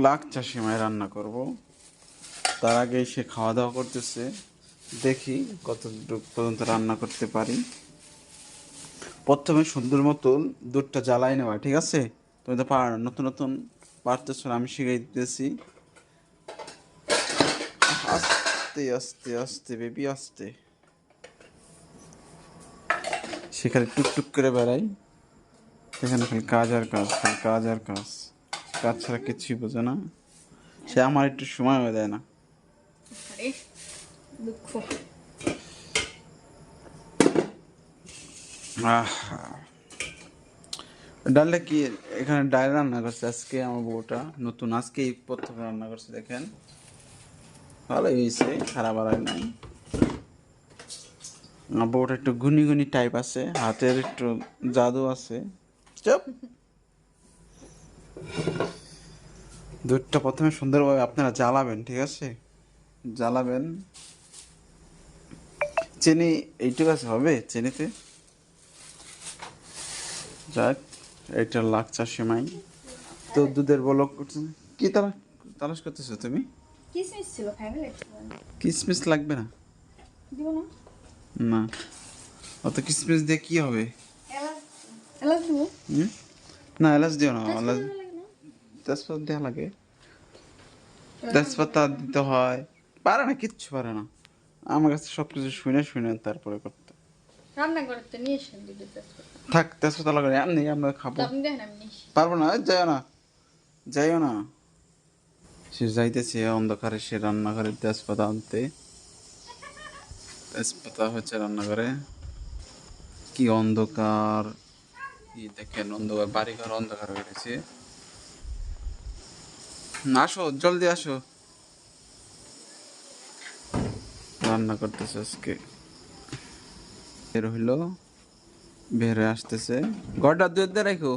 লাখ চাষি মায় রান্না করব। তার আগে সে খাওয়া দাওয়া করতেছে, দেখি কতটুকু পর্যন্ত রান্না করতে পারি। প্রথমে সুন্দর মতন দুধটা জ্বালাই নেওয়া, ঠিক আছে? তুমি তো পারো না, নতুন নতুন পারতেছ না, আমি শিখাই দিতেছি। আস্তে আস্তে আস্তে বেবি আস্তে, সেখানে টুকটুক করে বেড়াই। সেখানে খালি কাজ আর কাজ, খালি কাজ আর কাজ, কাজ ছাড়া কিছুই বোঝে না। সে আমার একটু সময়ও দেয় না। দুঃখ। ডালটা কি এখানে ডাল রান্না করছে আজকে আমার বউটা, নতুন আজকেই প্রথম রান্না করছে। দেখেন ভালোই হয়েছে, খারাপ আর হয় নাই। আমার বউটা একটু গুনি গুনি টাইপ আছে, হাতের একটু জাদু আছে। চুপ। দুধটা প্রথমে সুন্দরভাবে আপনারা জ্বালাবেন, ঠিক আছে? জ্বালাবেন। চিনি এইটুকু আছে, হবে চিনিতে? যাক, এটা লাচ্চা সেমাই। তো দুধের বলক উঠছে। কি তালাশ করতেছো তুমি? কিসমিস ছিল, ফ্যামিলি কিসমিস লাগবে না। দিব না। না, অত কিসমিস দিয়ে কি হবে? এলাচ এলাচ দিব। হুম, না এলাচ দিও না, তেজপাতা এলাচ লাগে না? তেজপাতা দেওয়া লাগে। তেজপাতা দিতে হয়, পারে না, কিচ্ছু পারে না। আমার কাছে সব কিছু শুনে শুনে তারপরে করতে। রান্না করতে নিয়ে এসেন দুটো তেজপাতা। থাক, তেজপাতা লাগাই এমনি আমরা খাবো। তো আপনি দেখেন আমি নিয়ে এসেছি। পারবো না, যাইও না, যাইও না। সে যাইতেছে অন্ধকারে সে রান্নাঘরে তেজপাতা আনতে। তেজপাতা হচ্ছে রান্নাঘরে। কি অন্ধকার! কি দেখেন, অন্ধকার, বাড়িঘর অন্ধকার হয়ে গেছে। আসো, জলদি আসো। রান্না করতেছে আজকে। বের হইলো, বের হয়ে আসতেছে। ঘরটা দুধ দিয়ে রাখো,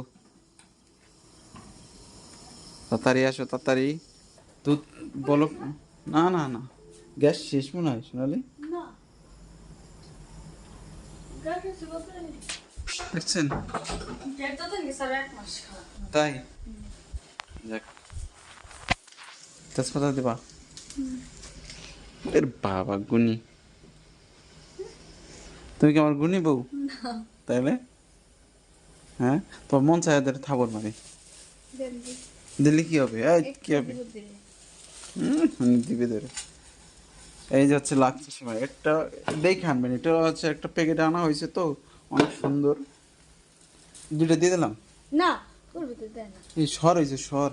তাড়াতাড়ি আসো, তাড়াতাড়ি। দুধ বলো। না না না, গ্যাস শেষ মনে হয় সোনালি। না। গ্যাস আছে বলতে নেই। দেখছেন? গ্যাস তো নাকি স্যার 1 মাস খাওয়া। তাই যাক, তেজপাতা দিবা? এর বাবা গুনি! তুমি কি আমার গুনি বউ? তাইলে হ্যাঁ, তোমার মন চায় এদের থাবর মারি। দেন দি। দিলে কি হবে? এই কি একটু হবে? দিব দিলে। দিবে ধরে। এই যে হচ্ছে লাগছে সময়, একটা দেখে আনবেন। এটা হচ্ছে একটা প্যাকেট আনা হয়েছে, তো অনেক সুন্দর। দুটো দিয়ে দিলাম। না, ওর ভিতর দেয় না। এই সর হয়েছে, সর।